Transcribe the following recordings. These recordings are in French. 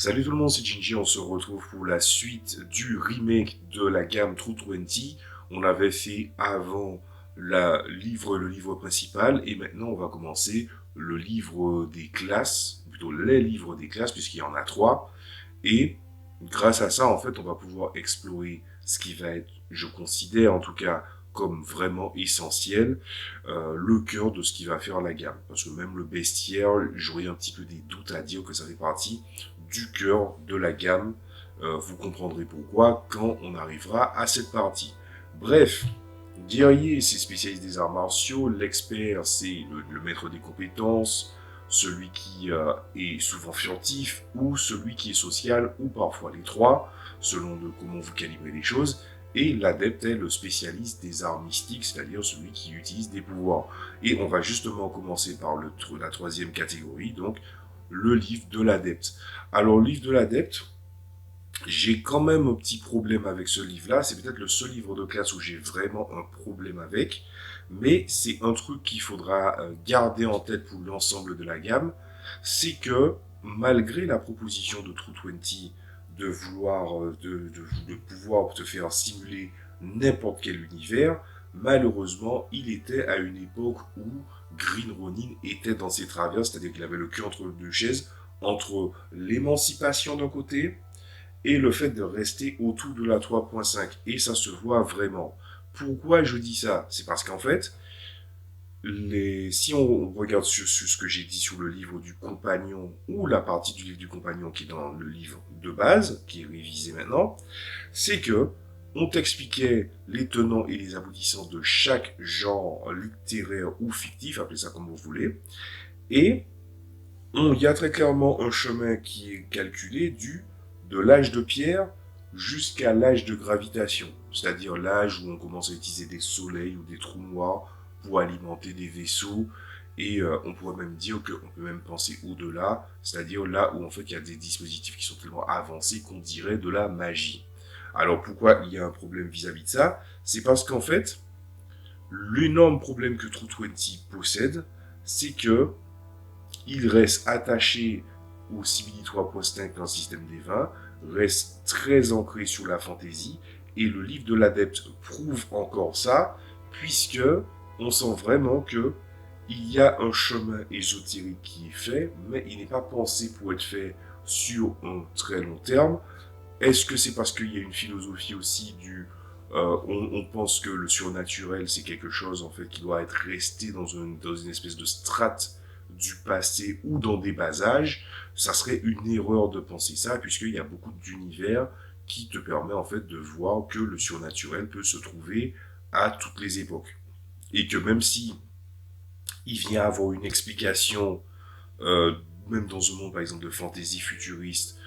Salut tout le monde, c'est Gingy, on se retrouve pour la suite du remake de la gamme True 20. On avait fait avant le livre principal et maintenant on va commencer le livre des classes, plutôt les livres des classes puisqu'il y en a trois. Et grâce à ça, en fait, on va pouvoir explorer ce qui va être, je considère en tout cas, comme vraiment essentiel, le cœur de ce qui va faire la gamme. Parce que même le bestiaire, j'aurais un petit peu des doutes à dire que ça fait partie du cœur de la gamme. Vous comprendrez pourquoi quand on arrivera à cette partie. Bref, guerrier, c'est spécialiste des arts martiaux. L'expert, c'est le maître des compétences, celui qui est souvent furtif, ou celui qui est social, ou parfois les trois, selon de comment vous calibrez les choses. Et l'adepte est le spécialiste des arts mystiques, c'est-à-dire celui qui utilise des pouvoirs. Et on va justement commencer par la troisième catégorie, donc le livre de l'adepte. Alors, le livre de l'adepte, j'ai quand même un petit problème avec ce livre-là. C'est peut-être le seul livre de classe où j'ai vraiment un problème avec. Mais c'est un truc qu'il faudra garder en tête pour l'ensemble de la gamme. C'est que malgré la proposition de True 20 de vouloir, de pouvoir te faire simuler n'importe quel univers, malheureusement, il était à une époque où Green Ronin était dans ses travers, c'est-à-dire qu'il avait le cul entre deux chaises, entre l'émancipation d'un côté et le fait de rester autour de la 3.5. Et ça se voit vraiment. Pourquoi je dis ça? C'est parce qu'en fait, si on regarde sur ce que j'ai dit sur le livre du compagnon ou la partie du livre du compagnon qui est dans le livre de base, qui est révisé maintenant, c'est que on t'expliquait les tenants et les aboutissants de chaque genre littéraire ou fictif, appelez ça comme vous voulez, et il y a très clairement un chemin qui est calculé de l'âge de pierre jusqu'à l'âge de gravitation, c'est-à-dire l'âge où on commence à utiliser des soleils ou des trous noirs pour alimenter des vaisseaux, et on pourrait même dire qu'on peut même penser au-delà, c'est-à-dire là où en fait il y a des dispositifs qui sont tellement avancés qu'on dirait de la magie. Alors pourquoi il y a un problème vis-à-vis de ça? C'est parce qu'en fait, l'énorme problème que True 20 possède, c'est que il reste attaché au Simili 3.5 dans le système des 20, reste très ancré sur la fantaisie, et le livre de l'adepte prouve encore ça, puisque on sent vraiment que il y a un chemin ésotérique qui est fait, mais il n'est pas pensé pour être fait sur un très long terme. Est-ce que c'est parce qu'il y a une philosophie aussi on pense que le surnaturel c'est quelque chose en fait qui doit être resté dans une espèce de strate du passé ou dans des bas âges? Ça serait une erreur de penser ça, puisqu'il y a beaucoup d'univers qui te permet en fait de voir que le surnaturel peut se trouver à toutes les époques. Et que même si il vient avoir une explication, même dans un monde par exemple de fantasy futuriste,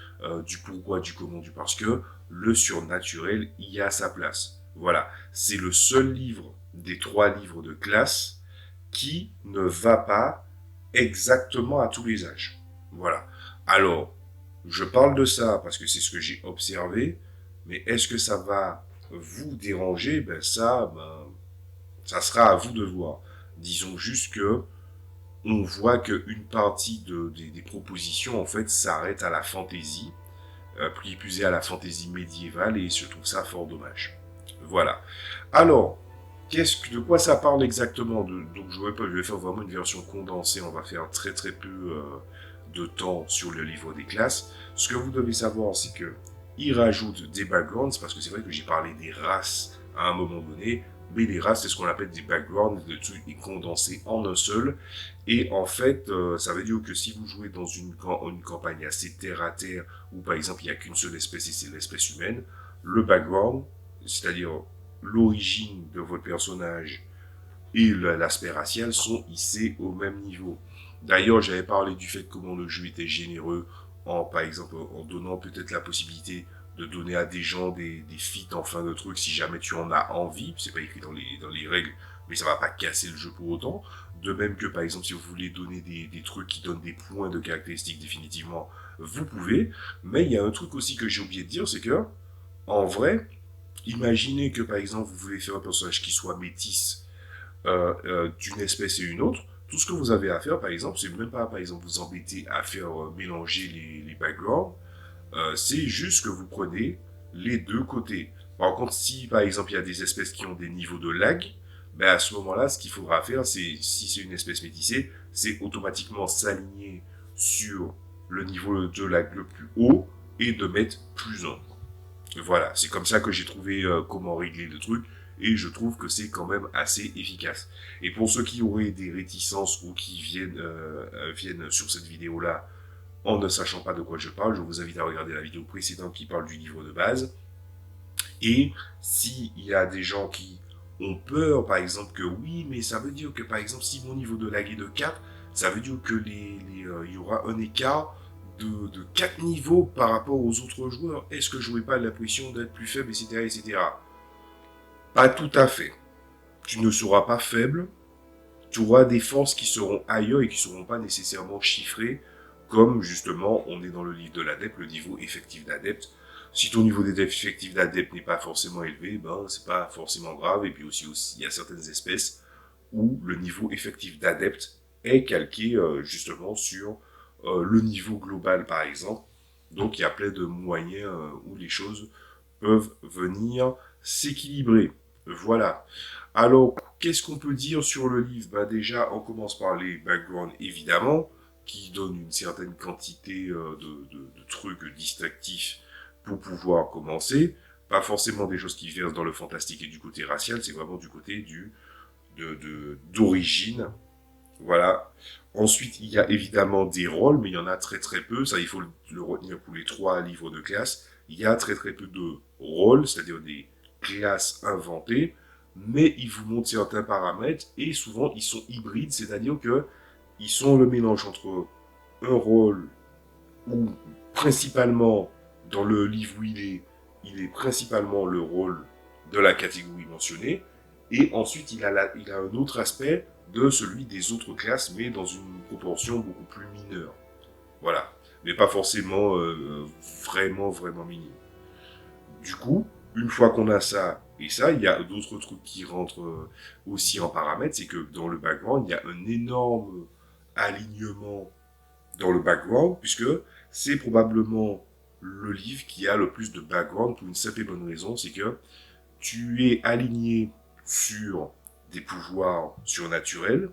du pourquoi, du comment, du parce que, le surnaturel y a sa place. Voilà, c'est le seul livre des trois livres de classe qui ne va pas exactement à tous les âges. Voilà. Alors, je parle de ça parce que c'est ce que j'ai observé, mais est-ce que ça va vous déranger? Ça sera à vous de voir. Disons juste que on voit qu'une partie des propositions en fait s'arrête à la fantaisie, plus est à la fantaisie médiévale, et je trouve ça fort dommage. Voilà. Alors, de quoi ça parle exactement? Donc je vais faire vraiment une version condensée, on va faire très très peu de temps sur le livre des classes. Ce que vous devez savoir, c'est que il rajoute des backgrounds, parce que c'est vrai que j'ai parlé des races à un moment donné, mais les races, c'est ce qu'on appelle des backgrounds, le truc est condensé en un seul, et en fait, ça veut dire que si vous jouez dans une campagne assez terre à terre, où par exemple il n'y a qu'une seule espèce et c'est l'espèce humaine, le background, c'est-à-dire l'origine de votre personnage et l'aspect racial sont hissés au même niveau. D'ailleurs, j'avais parlé du fait comment le jeu était généreux par exemple, en donnant peut-être la possibilité de donner à des gens des feats en fin de truc si jamais tu en as envie. C'est pas écrit dans les règles, mais ça va pas casser le jeu pour autant. De même que, par exemple, si vous voulez donner des trucs qui donnent des points de caractéristiques définitivement, vous pouvez. Mais il y a un truc aussi que j'ai oublié de dire, c'est que, en vrai, imaginez que, par exemple, vous voulez faire un personnage qui soit métisse d'une espèce et une autre. Tout ce que vous avez à faire, par exemple, c'est même pas, par exemple, vous embêter à faire mélanger les backgrounds. C'est juste que vous prenez les deux côtés. Par contre, si par exemple il y a des espèces qui ont des niveaux de lag, ben à ce moment-là, ce qu'il faudra faire, c'est, si c'est une espèce métissée, c'est automatiquement s'aligner sur le niveau de lag le plus haut et de mettre plus 1. Voilà, c'est comme ça que j'ai trouvé comment régler le truc et je trouve que c'est quand même assez efficace. Et pour ceux qui auraient des réticences ou qui viennent sur cette vidéo-là en ne sachant pas de quoi je parle, je vous invite à regarder la vidéo précédente qui parle du livre de base. Et s'il y a des gens qui ont peur, par exemple, que oui, mais ça veut dire que, par exemple, si mon niveau de lag est de 4, ça veut dire que il y aura un écart de 4 niveaux par rapport aux autres joueurs. Est-ce que je n'aurai pas l'impression d'être plus faible, etc., etc. Pas tout à fait. Tu ne seras pas faible. Tu auras des forces qui seront ailleurs et qui ne seront pas nécessairement chiffrées, comme justement on est dans le livre de l'adepte, le niveau effectif d'adepte. Si ton niveau effectif d'adepte n'est pas forcément élevé, ben c'est pas forcément grave. Et puis aussi, il y a certaines espèces où le niveau effectif d'adepte est calqué justement sur le niveau global par exemple. Donc il y a plein de moyens où les choses peuvent venir s'équilibrer. Voilà. Alors, qu'est-ce qu'on peut dire sur le livre? Bah déjà, on commence par les backgrounds, évidemment, qui donnent une certaine quantité de trucs distractifs pour pouvoir commencer. Pas forcément des choses qui versent dans le fantastique et du côté racial, c'est vraiment du côté d'origine. Voilà. Ensuite, il y a évidemment des rôles, mais il y en a très très peu. Ça, il faut le retenir pour les 3 livres de classe. Il y a très très peu de rôles, c'est-à-dire des classes inventées, mais ils vous montrent certains paramètres et souvent ils sont hybrides, c'est-à-dire que ils sont le mélange entre un rôle où principalement dans le livre où il est principalement le rôle de la catégorie mentionnée, et ensuite il a un autre aspect de celui des autres classes, mais dans une proportion beaucoup plus mineure. Voilà. Mais pas forcément vraiment minime. Du coup, une fois qu'on a ça et ça, il y a d'autres trucs qui rentrent aussi en paramètre, c'est que dans le background, il y a un énorme alignement dans le background, puisque c'est probablement le livre qui a le plus de background pour une simple et bonne raison, c'est que tu es aligné sur des pouvoirs surnaturels,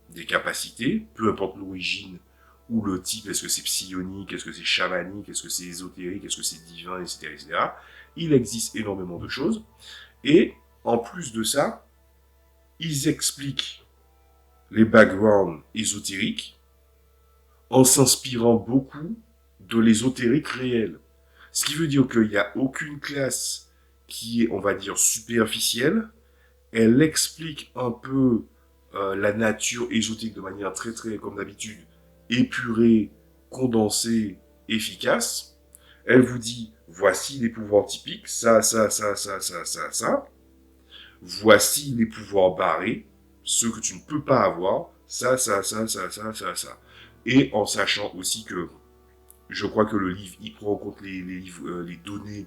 des capacités, peu importe l'origine ou le type, est-ce que c'est psionique, est-ce que c'est chamanique, est-ce que c'est ésotérique, est-ce que c'est divin, etc., etc. Il existe énormément de choses. Et en plus de ça, ils expliquent les backgrounds ésotériques en s'inspirant beaucoup de l'ésotérique réel. Ce qui veut dire qu'il n'y a aucune classe qui est, on va dire, superficielle. Elle explique un peu la nature ésotérique de manière très, très, comme d'habitude, épurée, condensée, efficace. Elle vous dit, voici les pouvoirs typiques, ça. Voici les pouvoirs barrés, ceux que tu ne peux pas avoir, ça. Et en sachant aussi que je crois que le livre, il prend en compte les données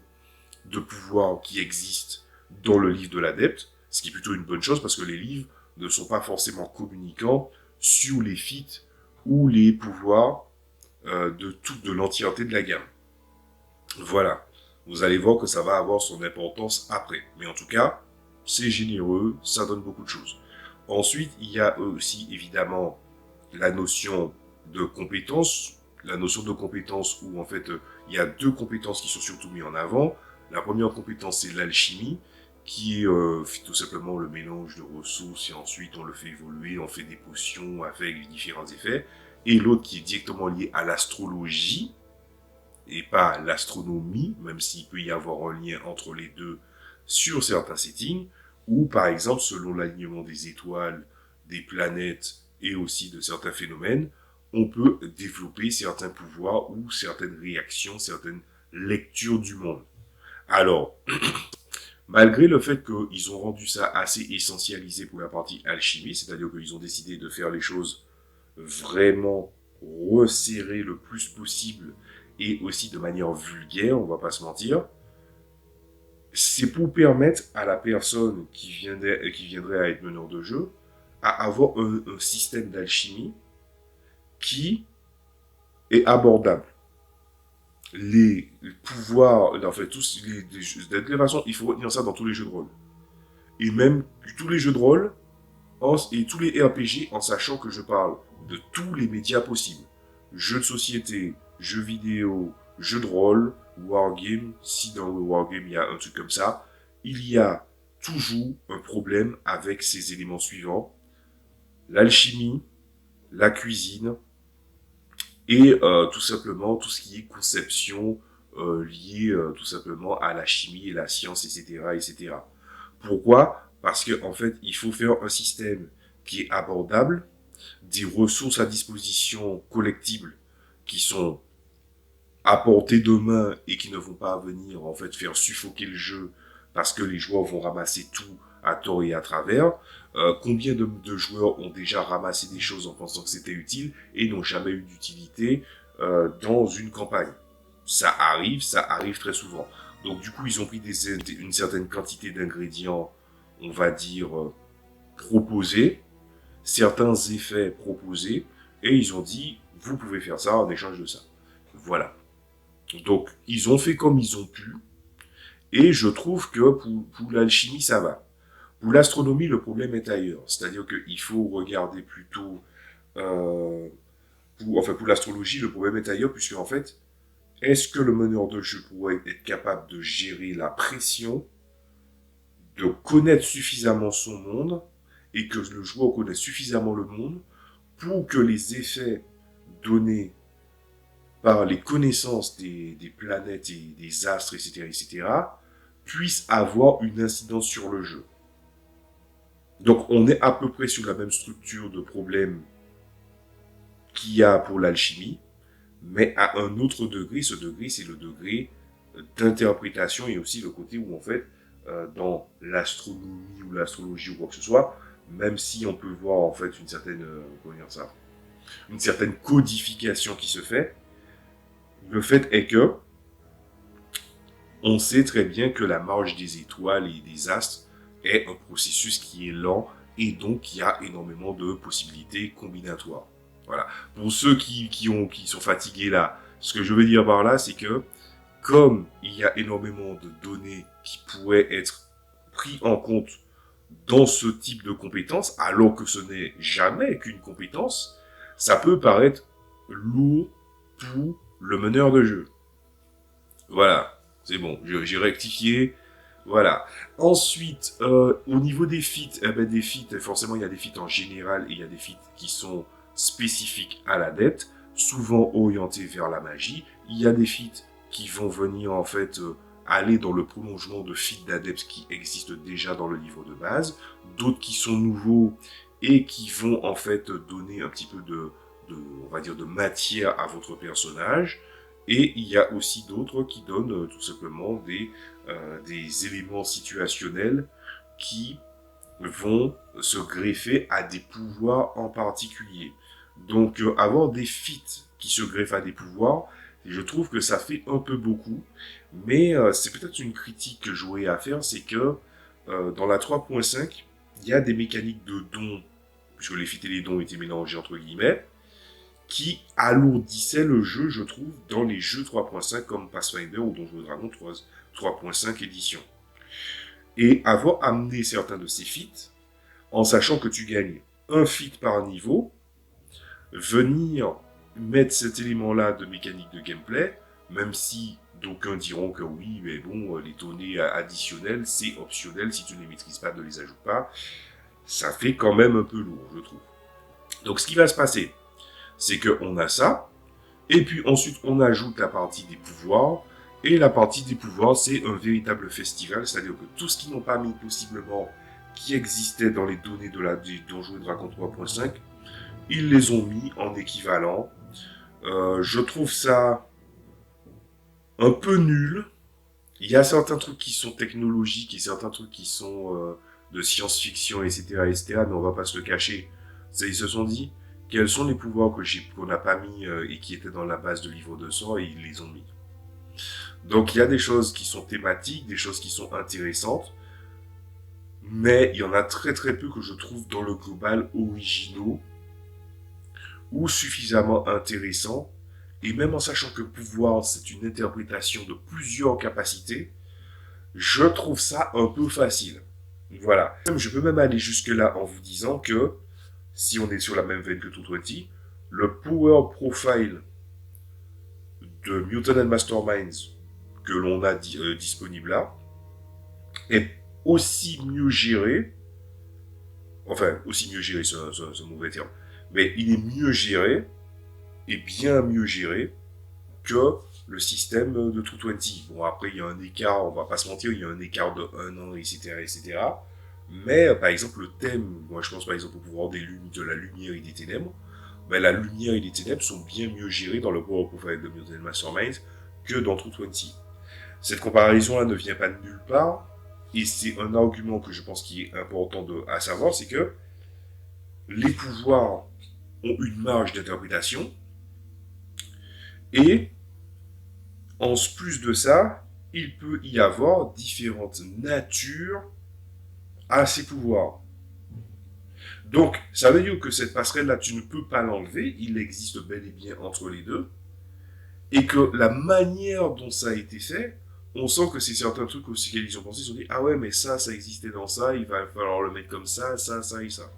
de pouvoir qui existent dans le livre de l'adepte, ce qui est plutôt une bonne chose parce que les livres ne sont pas forcément communicants sur les feats ou les pouvoirs de l'entièreté de la gamme. Voilà. Vous allez voir que ça va avoir son importance après. Mais en tout cas, c'est généreux, ça donne beaucoup de choses. Ensuite, il y a aussi évidemment la notion de compétence. La notion de compétence où en fait, il y a 2 compétences qui sont surtout mises en avant. La première compétence, c'est l'alchimie, qui est tout simplement le mélange de ressources et ensuite on le fait évoluer, on fait des potions avec différents effets. Et l'autre qui est directement lié à l'astrologie, et pas l'astronomie, même s'il peut y avoir un lien entre les deux sur certains settings, ou par exemple selon l'alignement des étoiles, des planètes et aussi de certains phénomènes, on peut développer certains pouvoirs ou certaines réactions, certaines lectures du monde. Alors, malgré le fait qu'ils ont rendu ça assez essentialisé pour la partie alchimie, c'est-à-dire qu'ils ont décidé de faire les choses vraiment resserrées le plus possible et aussi de manière vulgaire, on va pas se mentir, c'est pour permettre à la personne qui viendrait à être meneur de jeu à avoir un système d'alchimie qui est abordable. les pouvoirs, en fait, de toute façon, il faut retenir ça dans tous les jeux de rôle. Et même tous les jeux de rôle, et tous les RPG, en sachant que je parle de tous les médias possibles. Jeux de société, jeux vidéo, jeux de rôle, wargame, si dans le wargame il y a un truc comme ça, il y a toujours un problème avec ces éléments suivants. L'alchimie, la cuisine, et tout simplement tout ce qui est conception liée tout simplement à la chimie et la science, etc., etc. Pourquoi? Parce que en fait, il faut faire un système qui est abordable, des ressources à disposition collectibles qui sont à portée de main et qui ne vont pas venir en fait faire suffoquer le jeu parce que les joueurs vont ramasser tout à tort et à travers. Combien de joueurs ont déjà ramassé des choses en pensant que c'était utile et n'ont jamais eu d'utilité dans une campagne? Ça arrive très souvent. Donc du coup, ils ont pris une certaine quantité d'ingrédients, on va dire, proposés, certains effets proposés, et ils ont dit, vous pouvez faire ça en échange de ça. Voilà. Donc, ils ont fait comme ils ont pu, et je trouve que pour l'alchimie, ça va. Pour l'astronomie, le problème est ailleurs. C'est-à-dire qu'il faut regarder plutôt... pour l'astrologie, le problème est ailleurs, puisque en fait, est-ce que le meneur de jeu pourrait être capable de gérer la pression, de connaître suffisamment son monde, et que le joueur connaisse suffisamment le monde, pour que les effets donnés par les connaissances des planètes et des astres, etc., etc., puissent avoir une incidence sur le jeu. Donc on est à peu près sur la même structure de problème qu'il y a pour l'alchimie, mais à un autre degré. Ce degré, c'est le degré d'interprétation et aussi le côté où, en fait, dans l'astronomie ou l'astrologie ou quoi que ce soit, même si on peut voir, en fait, une certaine, comment dire ça, une certaine codification qui se fait, le fait est que on sait très bien que la marche des étoiles et des astres est un processus qui est lent et donc il y a énormément de possibilités combinatoires. Voilà. Pour ceux qui sont fatigués là, ce que je veux dire par là, c'est que comme il y a énormément de données qui pourraient être prises en compte dans ce type de compétences, alors que ce n'est jamais qu'une compétence, ça peut paraître lourd pour le meneur de jeu. Voilà, c'est bon, j'ai rectifié. Voilà. Ensuite, au niveau des feats, des feats, forcément, il y a des feats en général et il y a des feats qui sont spécifiques à l'adepte, souvent orientés vers la magie. Il y a des feats qui vont venir, en fait, aller dans le prolongement de feats d'adeptes qui existent déjà dans le livre de base. D'autres qui sont nouveaux et qui vont, en fait, donner un petit peu on va dire, de matière à votre personnage. Et il y a aussi d'autres qui donnent tout simplement des éléments situationnels qui vont se greffer à des pouvoirs en particulier. Donc avoir des feats qui se greffent à des pouvoirs, je trouve que ça fait un peu beaucoup, mais c'est peut-être une critique que j'aurais à faire, c'est que dans la 3.5, il y a des mécaniques de dons, puisque les feats et les dons étaient mélangés entre guillemets, qui alourdissait le jeu, je trouve, dans les jeux 3.5 comme Pathfinder ou Donjons et Dragons 3.5 édition. Et avoir amené certains de ces feats, en sachant que tu gagnes un feat par niveau, venir mettre cet élément-là de mécanique de gameplay, même si d'aucuns diront que oui, mais bon, les données additionnelles, c'est optionnel, si tu ne les maîtrises pas, ne les ajoute pas, ça fait quand même un peu lourd, je trouve. Donc ce qui va se passer, c'est qu'on a ça, et puis ensuite on ajoute la partie des pouvoirs, et la partie des pouvoirs c'est un véritable festival, c'est-à-dire que tout ce qu'ils n'ont pas mis possiblement, qui existait dans les données du Donjons et Dragons 3.5, ils les ont mis en équivalent. Je trouve ça un peu nul. Il y a certains trucs qui sont technologiques et certains trucs qui sont de science-fiction, etc., etc., mais on va pas se le cacher. Ils se sont dit, quels sont les pouvoirs qu'on n'a pas mis et qui étaient dans la base de livre 200 et ils les ont mis. Donc il y a des choses qui sont thématiques, des choses qui sont intéressantes, mais il y en a très très peu que je trouve dans le global originaux ou suffisamment intéressants et même en sachant que pouvoir, c'est une interprétation de plusieurs capacités, je trouve ça un peu facile. Voilà. Je peux même aller jusque-là en vous disant que, si on est sur la même veine que 220, le power profile de Mutant and Masterminds que l'on a disponible là est aussi mieux géré, enfin, aussi mieux géré, c'est un mauvais terme, mais il est mieux géré, et bien mieux géré, que le système de 220. Bon, après, il y a un écart, on va pas se mentir, il y a un écart de 1 an, etc., etc. Mais, par exemple, le thème, moi je pense par exemple au pouvoir de la lumière et des ténèbres, ben, la lumière et les ténèbres sont bien mieux gérés dans le Power Profile de Mutant Masterminds que dans 220. Cette comparaison-là ne vient pas de nulle part, et c'est un argument que je pense qui est important à savoir, c'est que les pouvoirs ont une marge d'interprétation, et en plus de ça, il peut y avoir différentes natures à ces pouvoirs. Donc, ça veut dire que cette passerelle-là, tu ne peux pas l'enlever, il existe bel et bien entre les deux, et que la manière dont ça a été fait, on sent que c'est certains trucs aussi qu'ils ont pensé, ils ont dit, ah ouais, mais ça existait dans ça, il va falloir le mettre comme ça et ça.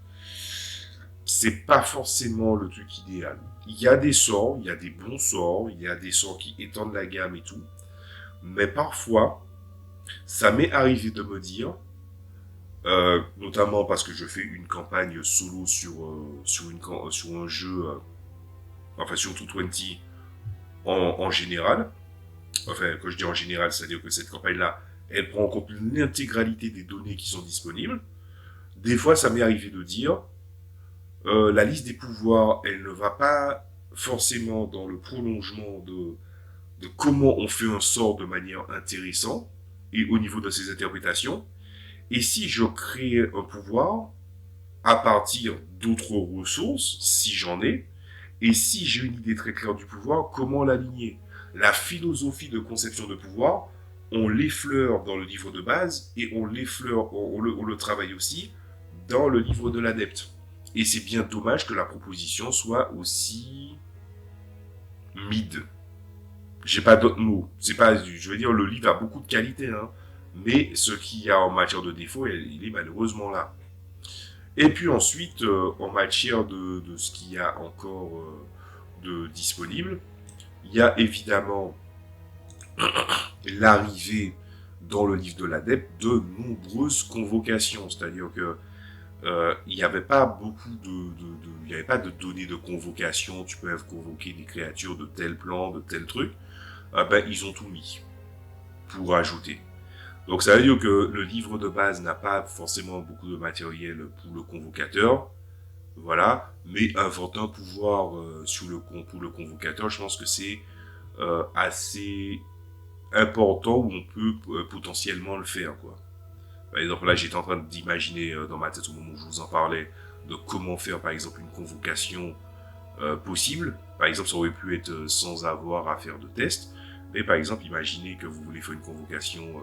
C'est pas forcément le truc idéal. Il y a des sorts, il y a des bons sorts, il y a des sorts qui étendent la gamme et tout, mais parfois, ça m'est arrivé de me dire, notamment parce que je fais une campagne solo sur un jeu, enfin sur 220 en général. Enfin, quand je dis en général, c'est-à-dire que cette campagne-là, elle prend en compte l'intégralité des données qui sont disponibles. Des fois, ça m'est arrivé de dire, la liste des pouvoirs, elle ne va pas forcément dans le prolongement de comment on fait un sort de manière intéressante et au niveau de ses interprétations. Et si je crée un pouvoir à partir d'autres ressources, si j'en ai, et si j'ai une idée très claire du pouvoir, comment l'aligner? La philosophie de conception de pouvoir, on l'effleure dans le livre de base et on l'effleure, on le travaille aussi dans le livre de l'adepte. Et c'est bien dommage que la proposition soit aussi mid. J'ai pas d'autres mots. C'est pas, je veux dire, le livre a beaucoup de qualité, hein. Mais ce qu'il y a en matière de défaut, il est malheureusement là. Et puis ensuite, en matière de ce qu'il y a encore de disponible, il y a évidemment l'arrivée dans le livre de l'adepte de nombreuses convocations. C'est-à-dire que il n'y avait pas beaucoup il n'y avait pas de données de convocation. Tu peux convoquer des créatures de tel plan, de tel truc. Ben, ils ont tout mis pour ajouter. Donc ça veut dire que le livre de base n'a pas forcément beaucoup de matériel pour le convocateur, voilà, mais inventer un pouvoir pour le convocateur, je pense que c'est assez important où on peut potentiellement le faire, quoi. Par exemple, là, j'étais en train d'imaginer dans ma tête au moment où je vous en parlais de comment faire, par exemple, une convocation possible. Par exemple, ça aurait pu être sans avoir à faire de test. Mais par exemple, imaginez que vous voulez faire une convocation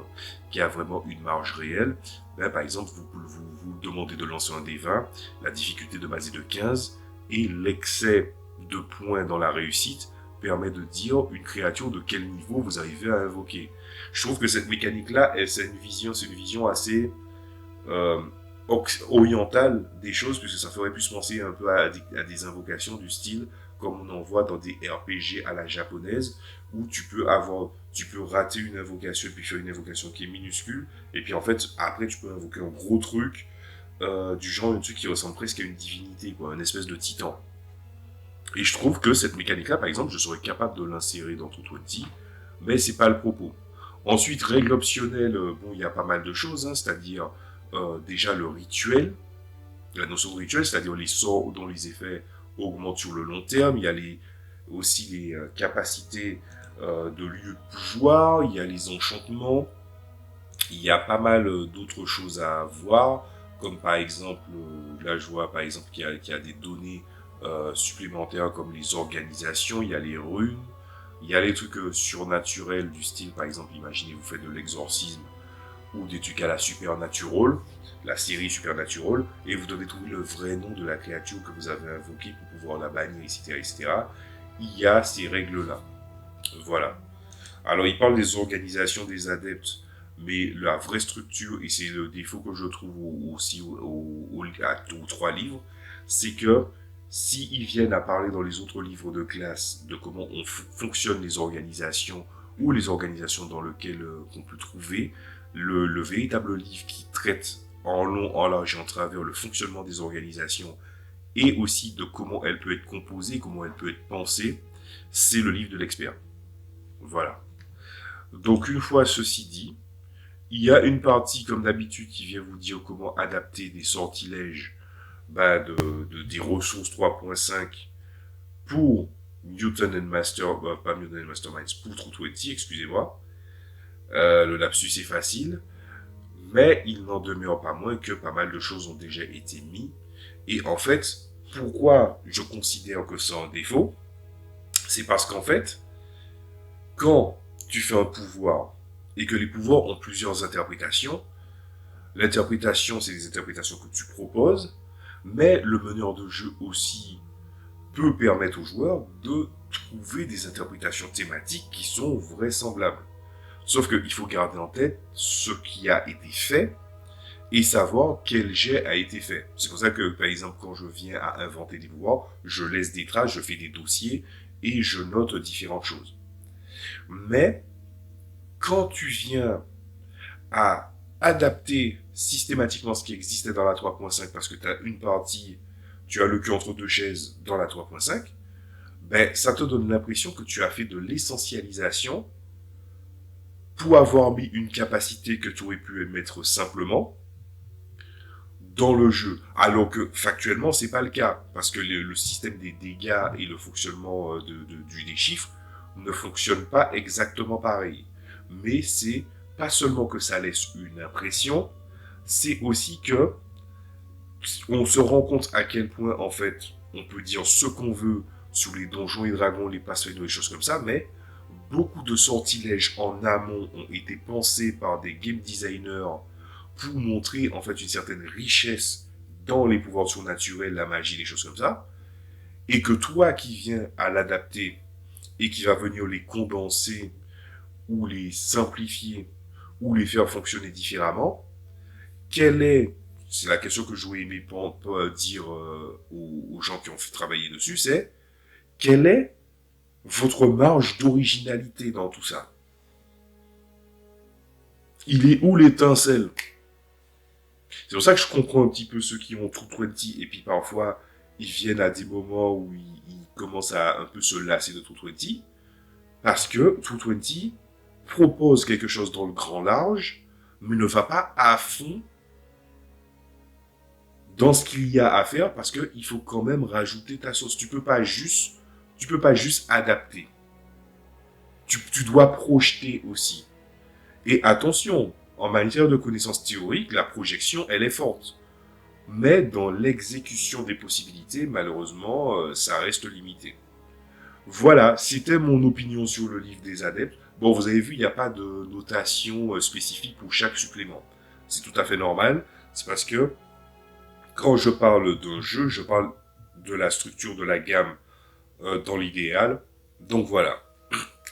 qui a vraiment une marge réelle. Ben, par exemple, vous demandez de lancer un D20, la difficulté de base est de 15, et l'excès de points dans la réussite permet de dire une créature de quel niveau vous arrivez à invoquer. Je trouve que cette mécanique-là, c'est une vision assez orientale des choses, puisque ça ferait plus penser un peu à des invocations du style comme on en voit dans des RPG à la japonaise, où tu peux rater une invocation et puis faire une invocation qui est minuscule, et puis en fait, après, tu peux invoquer un gros truc, du genre un truc qui ressemble presque à une divinité, quoi, une espèce de titan. Et je trouve que cette mécanique-là, par exemple, je serais capable de l'insérer dans 220, mais c'est pas le propos. Ensuite, règle optionnelle, bon, il y a pas mal de choses, hein, c'est-à-dire déjà le rituel, la notion de rituel, c'est-à-dire les sorts dont les effets augmentent sur le long terme. Il y a aussi les capacités de lieu de pouvoir, il y a les enchantements, il y a pas mal d'autres choses à voir, comme par exemple, là je vois par exemple qu'il y a des données supplémentaires comme les organisations, il y a les runes, il y a les trucs surnaturels du style, par exemple, imaginez vous faites de l'exorcisme ou des trucs à la Supernatural, la série Supernatural, et vous devez trouver le vrai nom de la créature que vous avez invoquée pour pouvoir la bannir, etc., etc. il y a ces règles-là. Voilà. Alors, il parle des organisations des adeptes, mais la vraie structure, et c'est le défaut que je trouve aussi aux 3 livres, c'est que s'ils viennent à parler dans les autres livres de classe de comment fonctionnent les organisations ou les organisations dans lesquelles on peut trouver, le véritable livre qui traite en long, en large et en travers le fonctionnement des organisations et aussi de comment elle peut être composée, comment elle peut être pensée, c'est le livre de l'expert. Voilà. Donc une fois ceci dit, il y a une partie comme d'habitude qui vient vous dire comment adapter des sortilèges des ressources 3.5 pour Newton and pas Newton and Masterminds, pour True20, excusez-moi. Le lapsus est facile, mais il n'en demeure pas moins que pas mal de choses ont déjà été mises. Et en fait, pourquoi je considère que c'est un défaut? C'est parce qu'en fait, quand tu fais un pouvoir et que les pouvoirs ont plusieurs interprétations, l'interprétation, c'est les interprétations que tu proposes, mais le meneur de jeu aussi peut permettre aux joueurs de trouver des interprétations thématiques qui sont vraisemblables. Sauf qu'il faut garder en tête ce qui a été fait et savoir quel jet a été fait. C'est pour ça que, par exemple, quand je viens à inventer des pouvoirs, je laisse des traces, je fais des dossiers et je note différentes choses. Mais, quand tu viens à adapter systématiquement ce qui existait dans la 3.5 parce que tu as une partie, tu as le cul entre deux chaises dans la 3.5, ben, ça te donne l'impression que tu as fait de l'essentialisation pour avoir mis une capacité que tu aurais pu mettre simplement dans le jeu. Alors que factuellement, c'est pas le cas. Parce que le système des dégâts et le fonctionnement des chiffres ne fonctionnent pas exactement pareil. Mais c'est pas seulement que ça laisse une impression, c'est aussi que on se rend compte à quel point, en fait, on peut dire ce qu'on veut sur les donjons et dragons, les Pathfinder, des choses comme ça, mais beaucoup de sortilèges en amont ont été pensés par des game designers pour montrer, en fait, une certaine richesse dans les pouvoirs surnaturels, la magie, des choses comme ça, et que toi qui viens à l'adapter et qui va venir les condenser ou les simplifier ou les faire fonctionner différemment, c'est la question que j'aurais aimé dire aux gens qui ont fait travailler dessus, c'est quelle est votre marge d'originalité dans tout ça? Il est où l'étincelle? C'est pour ça que je comprends un petit peu ceux qui ont True20 et puis parfois ils viennent à des moments où ils commencent à un peu se lasser de True20 parce que True20 propose quelque chose dans le grand large mais ne va pas à fond dans ce qu'il y a à faire parce qu'il faut quand même rajouter ta sauce. Tu peux pas juste adapter. Tu dois projeter aussi. Et attention, en matière de connaissances théoriques, la projection, elle est forte. Mais dans l'exécution des possibilités, malheureusement, ça reste limité. Voilà, c'était mon opinion sur le livre des adeptes. Bon, vous avez vu, il n'y a pas de notation spécifique pour chaque supplément. C'est tout à fait normal. C'est parce que quand je parle d'un jeu, je parle de la structure de la gamme dans l'idéal. Donc voilà.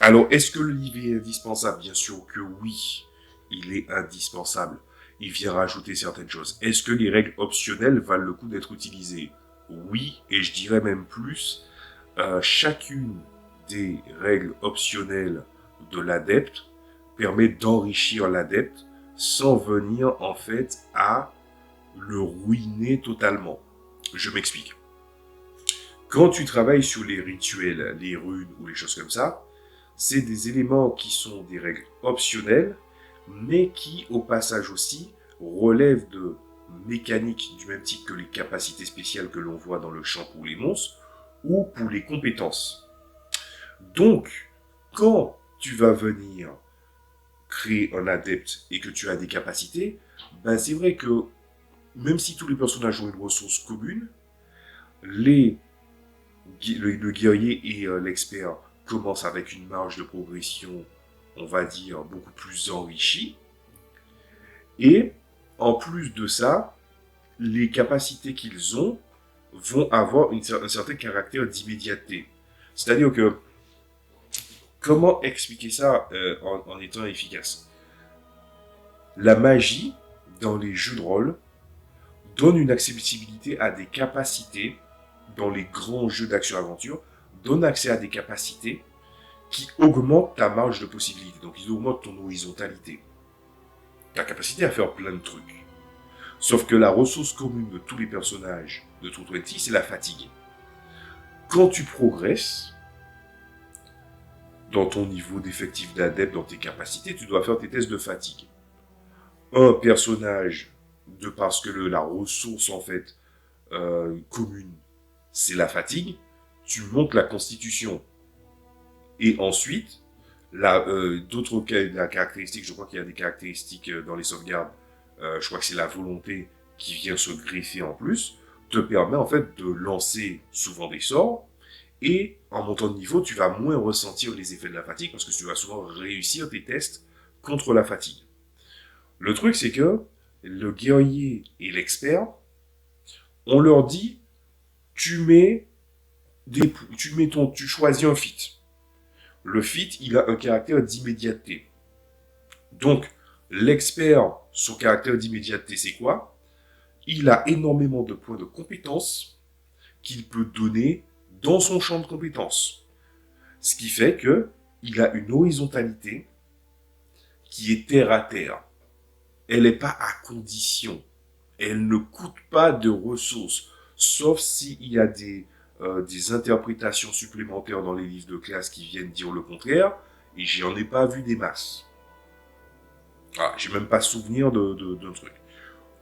Alors, est-ce que le livre est indispensable? Bien sûr que oui, il est indispensable. Il vient rajouter certaines choses. Est-ce que les règles optionnelles valent le coup d'être utilisées? Oui, et je dirais même plus, chacune des règles optionnelles de l'adepte permet d'enrichir l'adepte sans venir en fait à le ruiner totalement. Je m'explique. Quand tu travailles sur les rituels, les runes ou les choses comme ça, c'est des éléments qui sont des règles optionnelles, mais qui, au passage aussi, relèvent de mécaniques du même type que les capacités spéciales que l'on voit dans le champ pour les monstres ou pour les compétences. Donc, quand tu vas venir créer un adepte et que tu as des capacités, ben c'est vrai que même si tous les personnages ont une ressource commune, le guerrier et l'expert commencent avec une marge de progression, on va dire, beaucoup plus enrichie. Et en plus de ça, les capacités qu'ils ont vont avoir un certain caractère d'immédiateté. C'est-à-dire que, comment expliquer ça en étant efficace? La magie, dans les jeux de rôle, donne une accessibilité à des capacités, dans les grands jeux d'action-aventure, donne accès à des capacités qui augmentent ta marge de possibilité. Donc, ils augmentent ton horizontalité, ta capacité à faire plein de trucs. Sauf que la ressource commune de tous les personnages de True 20, c'est la fatigue. Quand tu progresses dans ton niveau d'effectif d'adepte, dans tes capacités, tu dois faire tes tests de fatigue. Un personnage, de parce que la ressource en fait commune, c'est la fatigue, tu montes la constitution. Et ensuite, d'autres caractéristiques, je crois qu'il y a des caractéristiques dans les sauvegardes, je crois que c'est la volonté qui vient se greffer en plus, te permet en fait de lancer souvent des sorts, et en montant de niveau, tu vas moins ressentir les effets de la fatigue, parce que tu vas souvent réussir tes tests contre la fatigue. Le truc, c'est que le guerrier et l'expert, on leur dit, tu choisis un feat. Le feat, il a un caractère d'immédiateté. Donc, l'expert, son caractère d'immédiateté, c'est quoi? Il a énormément de points de compétences qu'il peut donner dans son champ de compétences. Ce qui fait que il a une horizontalité qui est terre à terre. Elle n'est pas à condition. Elle ne coûte pas de ressources, sauf s'il y a des interprétations supplémentaires dans les livres de classe qui viennent dire le contraire, et j'en ai pas vu des masses. Ah, j'ai même pas souvenir d'un truc.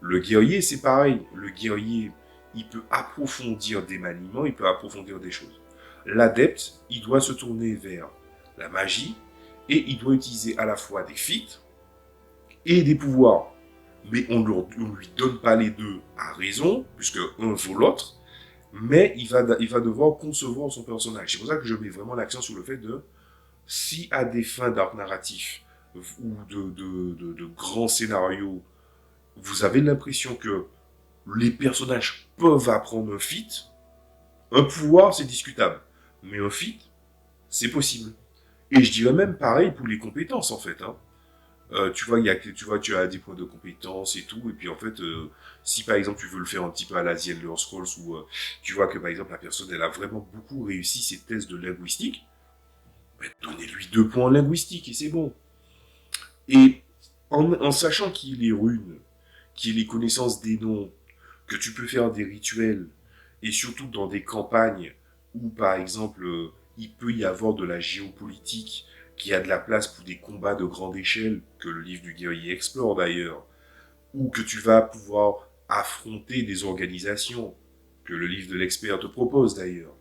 Le guerrier, c'est pareil. Le guerrier, il peut approfondir des maniements, il peut approfondir des choses. L'adepte, il doit se tourner vers la magie, et il doit utiliser à la fois des feats et des pouvoirs. Mais on ne lui donne pas les deux à raison, puisque un vaut l'autre, mais il va devoir concevoir son personnage. C'est pour ça que je mets vraiment l'accent sur le fait de, si à des fins d'arc narratif ou de grands scénarios, vous avez l'impression que les personnages peuvent apprendre un feat, un pouvoir c'est discutable, mais un feat, c'est possible. Et je dirais même pareil pour les compétences en fait. Tu vois, tu as des points de compétences et tout, et puis en fait, si par exemple tu veux le faire un petit peu à la The Elder Scrolls, où tu vois que par exemple la personne elle a vraiment beaucoup réussi ses tests de linguistique, ben, donnez-lui 2 points en linguistique et c'est bon. Et en sachant qu'il y a les runes, qu'il y a les connaissances des noms, que tu peux faire des rituels, et surtout dans des campagnes où par exemple il peut y avoir de la géopolitique, qui a de la place pour des combats de grande échelle, que le livre du guerrier explore d'ailleurs, ou que tu vas pouvoir affronter des organisations, que le livre de l'expert te propose d'ailleurs.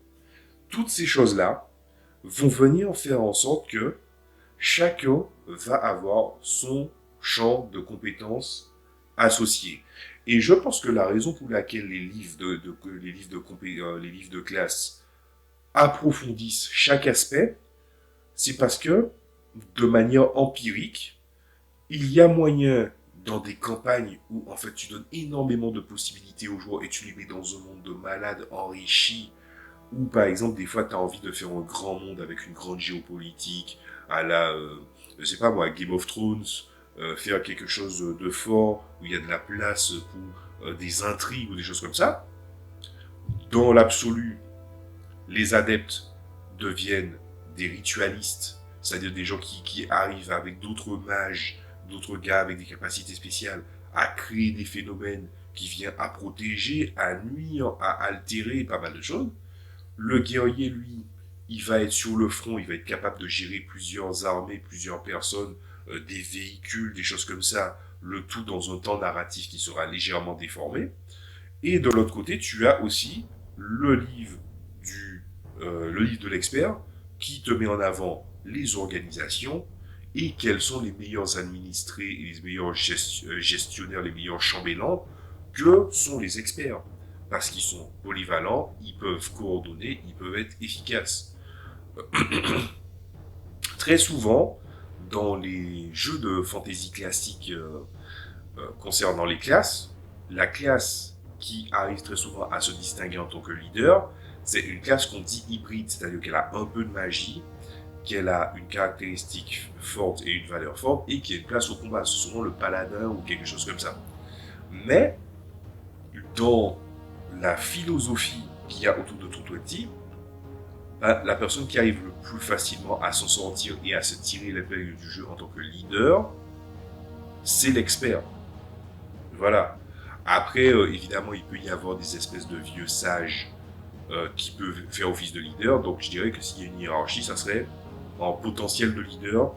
Toutes ces choses-là vont venir faire en sorte que chacun va avoir son champ de compétences associé. Et je pense que la raison pour laquelle les livres les livres de classe approfondissent chaque aspect, c'est parce que, de manière empirique, il y a moyen, dans des campagnes où en fait tu donnes énormément de possibilités aux joueurs et tu les mets dans un monde de malades enrichi, ou par exemple des fois tu as envie de faire un grand monde avec une grande géopolitique, à la, je sais pas moi, Game of Thrones, faire quelque chose de fort, où il y a de la place pour des intrigues ou des choses comme ça. Dans l'absolu, les adeptes deviennent des ritualistes, c'est-à-dire des gens qui arrivent avec d'autres mages, d'autres gars avec des capacités spéciales, à créer des phénomènes qui viennent à protéger, à nuire, à altérer pas mal de choses. Le guerrier, lui, il va être sur le front, il va être capable de gérer plusieurs armées, plusieurs personnes, des véhicules, des choses comme ça, le tout dans un temps narratif qui sera légèrement déformé. Et de l'autre côté, tu as aussi le livre de l'expert, qui te met en avant les organisations et quels sont les meilleurs administrés et les meilleurs gestionnaires, les meilleurs chambellans que sont les experts. Parce qu'ils sont polyvalents, ils peuvent coordonner, ils peuvent être efficaces. Très souvent, dans les jeux de fantasy classiques concernant les classes, la classe qui arrive très souvent à se distinguer en tant que leader, C'est une classe qu'on dit hybride, c'est-à-dire qu'elle a un peu de magie, qu'elle a une caractéristique forte et une valeur forte, et qui a une place au combat. C'est souvent le paladin ou quelque chose comme ça. Mais, dans la philosophie qu'il y a autour de True 20, la personne qui arrive le plus facilement à s'en sortir et à se tirer l'épingle du jeu en tant que leader, c'est l'expert. Voilà. Après, évidemment, il peut y avoir des espèces de vieux sages qui peuvent faire office de leader. Donc, je dirais que s'il y a une hiérarchie, ça serait en potentiel de leader,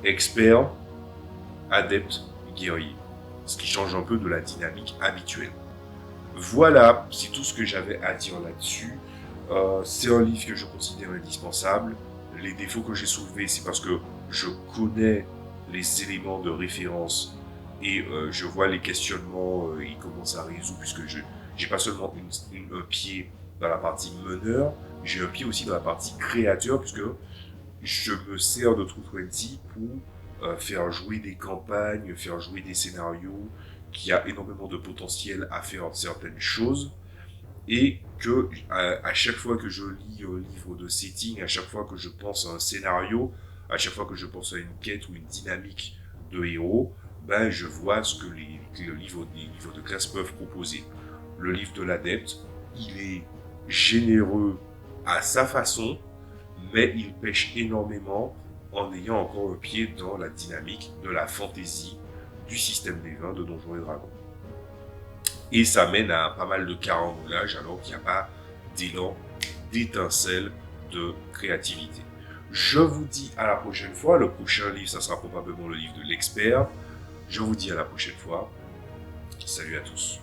expert, adepte, guerrier. Ce qui change un peu de la dynamique habituelle. Voilà, c'est tout ce que j'avais à dire là-dessus. C'est un livre que je considère indispensable. Les défauts que j'ai soulevés, c'est parce que je connais les éléments de référence et je vois les questionnements et comment ça résout, puisque je n'ai pas seulement un pied dans la partie meneur, j'ai un pied aussi dans la partie créateur, puisque je me sers de True 20 pour faire jouer des campagnes, faire jouer des scénarios, qui a énormément de potentiel à faire certaines choses, et que à chaque fois que je lis un livre de setting, à chaque fois que je pense à un scénario, à chaque fois que je pense à une quête ou une dynamique de héros, ben je vois ce que les livres de classe peuvent proposer. Le livre de l'adepte, il est généreux à sa façon, mais il pêche énormément en ayant encore un pied dans la dynamique de la fantaisie du système des vins de Donjons et Dragons. Et ça mène à pas mal de carambolage alors qu'il n'y a pas d'élan, d'étincelle de créativité. Je vous dis à la prochaine fois. Le prochain livre, ça sera probablement le livre de l'expert. Je vous dis à la prochaine fois. Salut à tous.